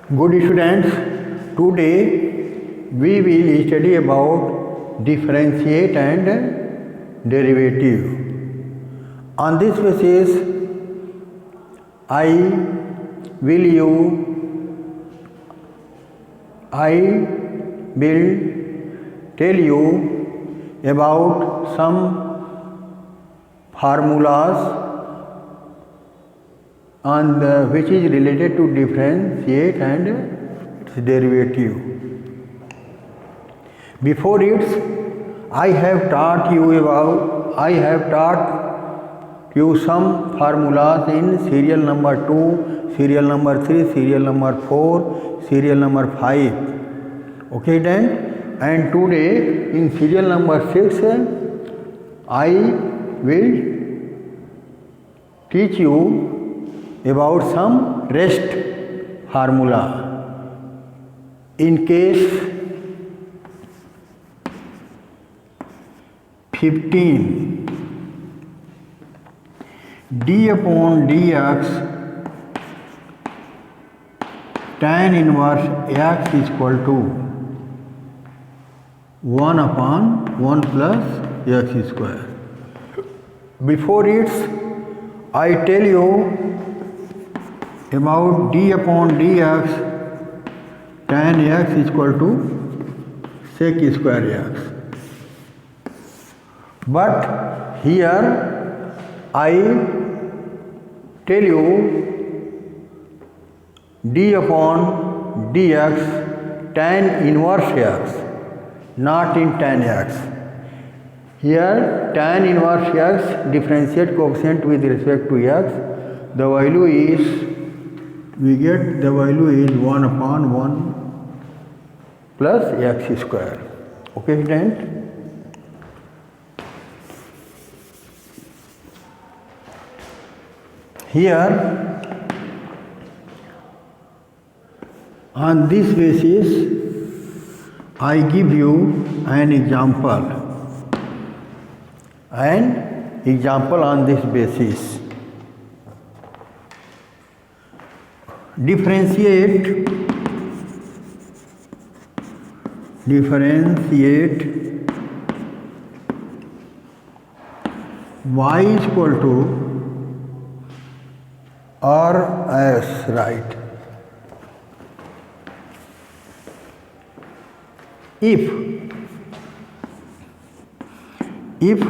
Good students, today we will study about differentiate and derivative. On this basis, I will tell you about some formulas and which is related to differentiate and its derivative. Before it, I have taught you some formulas in serial number 2, serial number 3, serial number 4, serial number 5. Okay then, and today in serial number 6, I will teach you about some rest formula. In case 15 d upon dx tan inverse x is equal to 1 upon 1 plus x square. Before it, I tell you about d upon dx tan x is equal to sec square x. But here I tell you d upon dx tan inverse x, not in tan x. Here tan inverse x differentiate coefficient with respect to x. The value is, we get the value is 1 upon 1 plus x square. Okay, student? Here, on this basis, I give you an example on this basis. Differentiate y is equal to rs, right? If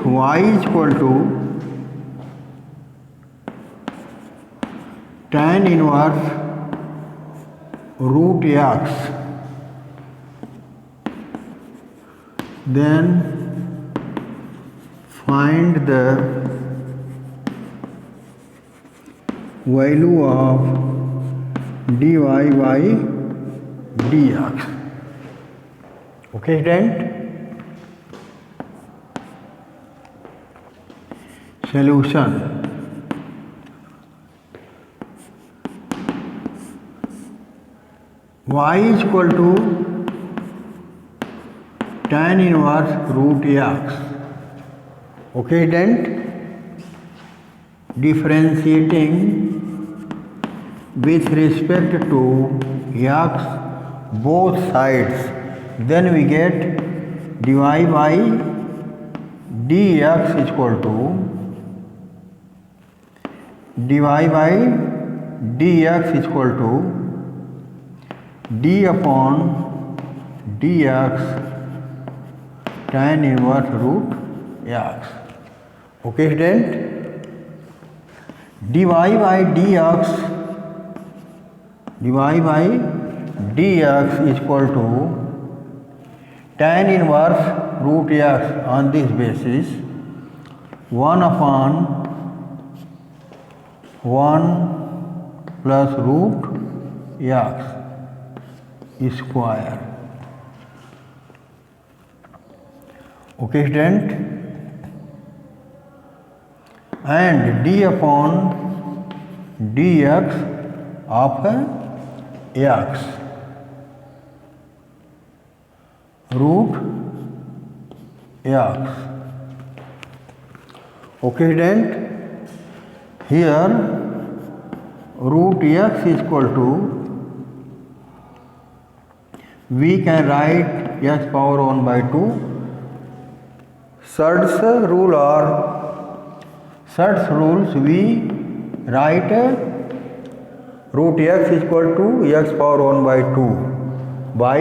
y is equal to tan inverse root x, then find the value of dy by dx. Okay, student? Solution. Y is equal to tan inverse root x. Okay, then differentiating with respect to x both sides, then we get dy by dx is equal to dy by dx is equal to d upon dx tan inverse root x. Okay, student? dy by dx is equal to tan inverse root x on this basis 1 upon 1 plus root x square. Okay, student? And d upon dx of x root x. Okay, student? Here root x is equal to we can write x power 1 by 2. Surds rules we write root x is equal to x power 1 by 2 by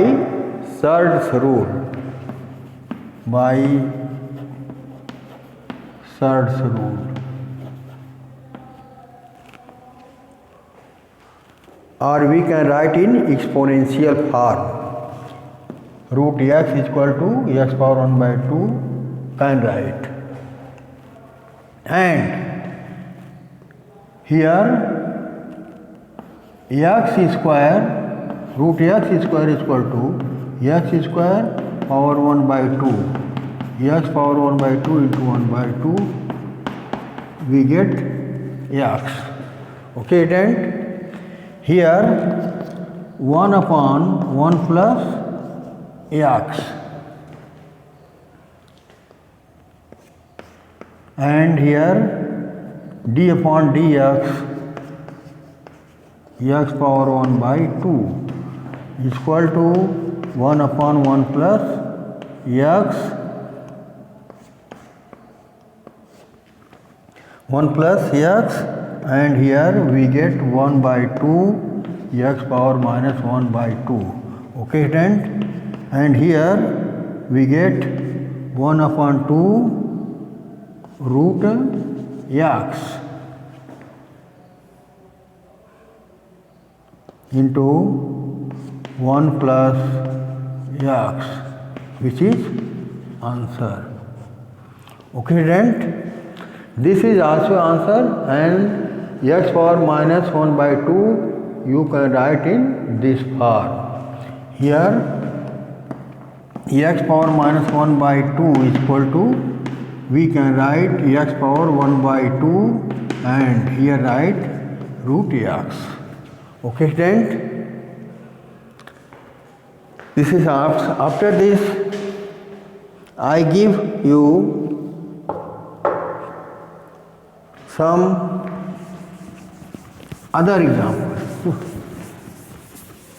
Surds rule. Or we can write in exponential form. Root x is equal to x power 1 by 2 can write. And here x square, root x square is equal to x square power 1 by 2. X power 1 by 2 into 1 by 2, we get x. Okay, then here 1 upon 1 plus x, and here d upon dx, x power 1 by 2 is equal to 1 upon 1 plus x, 1 plus x, and here we get 1 by 2 x power minus 1 by 2. Okay, then, and here we get 1 upon 2 root x into 1 plus x, which is answer. Okay, then this is also answer, and x power minus 1 by 2 you can write in this form. Here x power minus 1 by 2 is equal to, we can write x power 1 by 2 and here write root x. Okay, student, this is after this I give you some other example.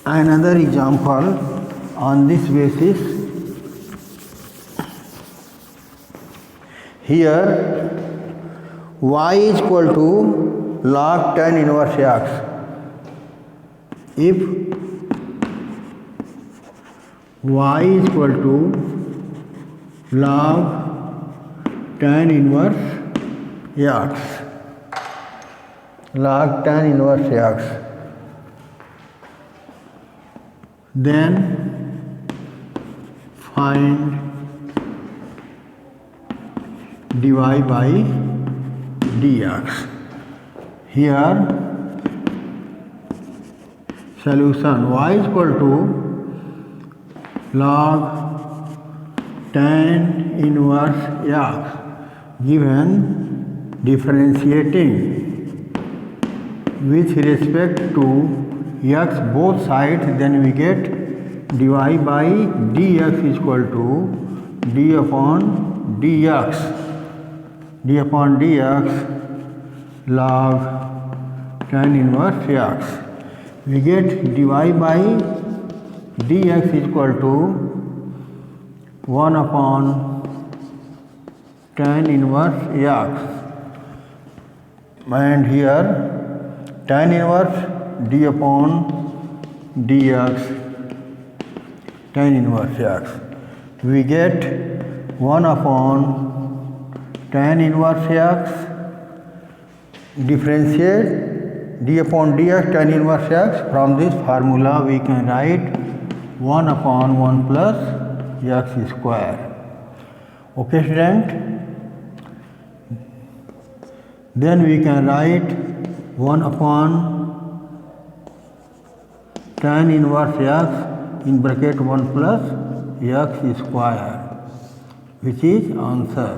Another example on this basis. Here y is equal to log tan inverse x. If y is equal to log tan inverse x, log tan inverse x, then find dy by dx. Here solution y is equal to log tan inverse x given differentiating with respect to x both sides, then we get dy by dx is equal to d upon dx, d upon dx log tan inverse x. We get dy by dx is equal to 1 upon tan inverse x, and here tan inverse d upon dx tan inverse x. We get 1 upon tan inverse x, differentiate d upon dx tan inverse x. From this formula we can write 1 upon 1 plus x square. Okay, student, then we can write 1 upon tan inverse x in bracket 1 plus x square, which is answer.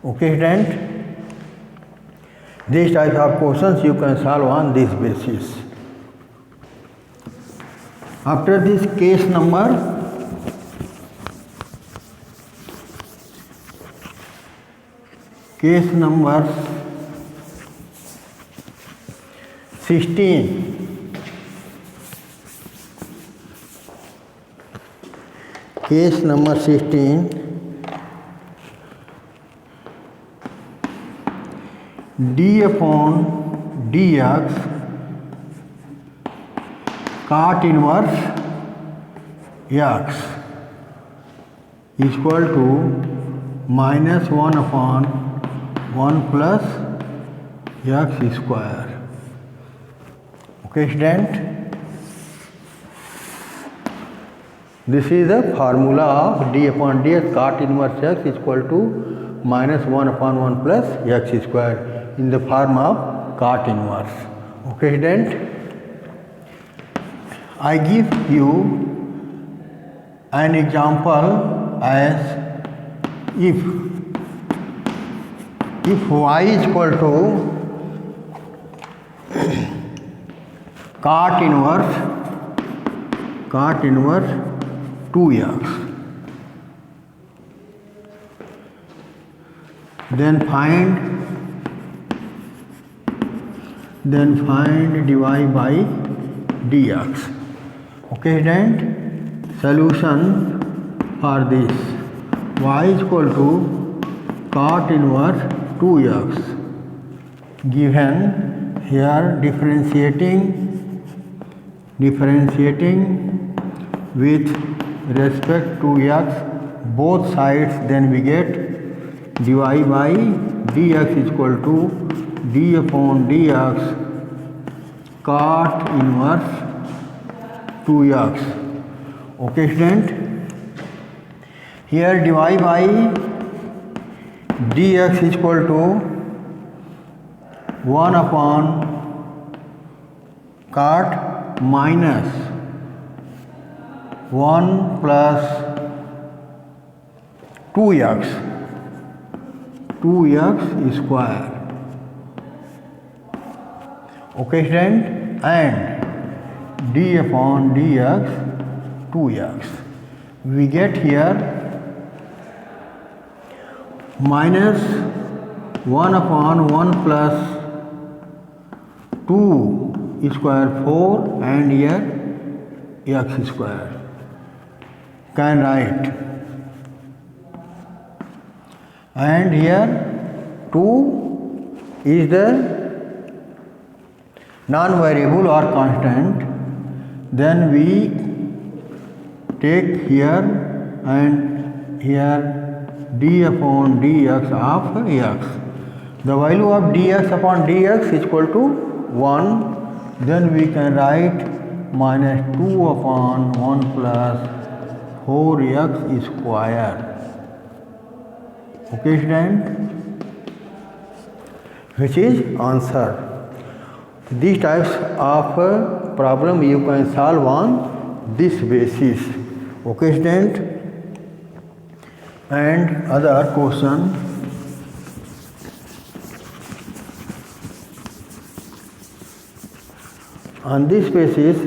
Okay, student, this type of questions you can solve on this basis. After this case number 16. Case number 16. D upon dx cot inverse x is equal to minus 1 upon 1 plus x square. Okay, student? This is the formula of d upon dx cot inverse x is equal to minus 1 upon 1 plus x square in the form of cot inverse. Okay, student? I give you an example as if y is equal to cot inverse 2x, then find dy by dx. Okay, then solution for this: y is equal to cot inverse 2x, given here differentiating with respect to x both sides, then we get dy by dx is equal to d upon dx cot inverse 2x. Okay, student? Here dy by dx is equal to 1 upon cot minus 1 plus 2x square. Okay, student? And d upon dx 2x. We get here minus 1 upon 1 plus 2 square 4 and here x square. Can write. And here 2 is the non-variable or constant. Then we take here and here d upon dx of x. The value of dx upon dx is equal to 1. Then we can write minus 2 upon 1 plus 4x square. Okay, student? Which is answer. These types of problem you can solve on this basis. Okay, student? And other question. On this basis,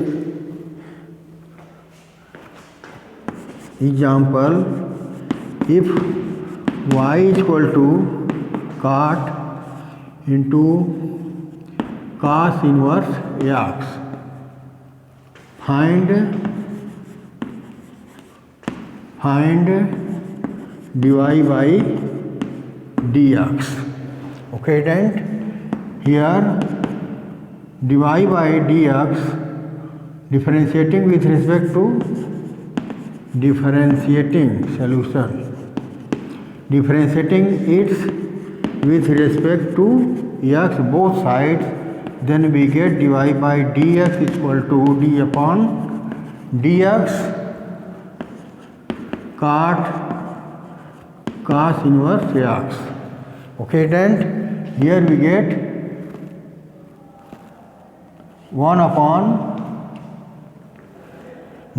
example, if y is equal to cot into cos inverse x, find dy by dx. Okay, then here dy by dx differentiating with respect to differentiating it with respect to x both sides, then we get dy by dx is equal to d upon dx cos inverse x. Okay, then here we get 1 upon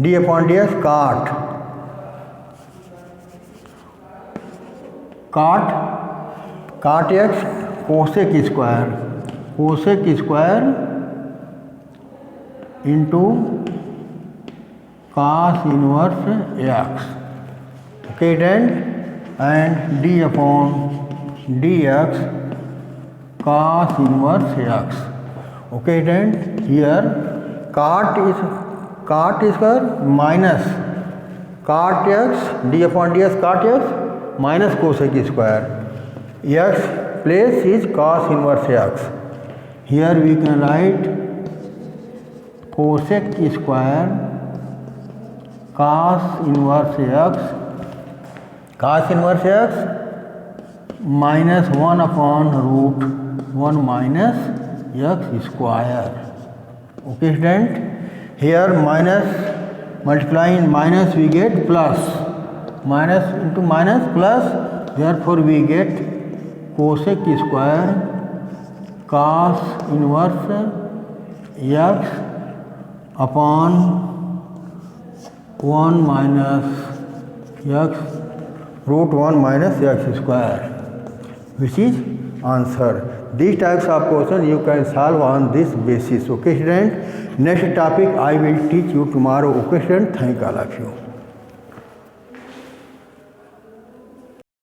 d upon dx cot x cosec square into cos inverse x. Okay, then and d upon dx cos inverse x. Okay, then here cot is minus cot x d upon ds cot x minus cosec square. X place is cos inverse x. Here we can write cosec square cos inverse x minus 1 upon root 1 minus x square. Okay student, here minus multiplying minus we get plus, minus into minus plus, therefore we get cosec square cos inverse x upon 1 minus x root 1 minus x square, which is answer. These types of questions you can solve on this basis. Okay student, next topic I will teach you tomorrow. Okay student, thank all of you.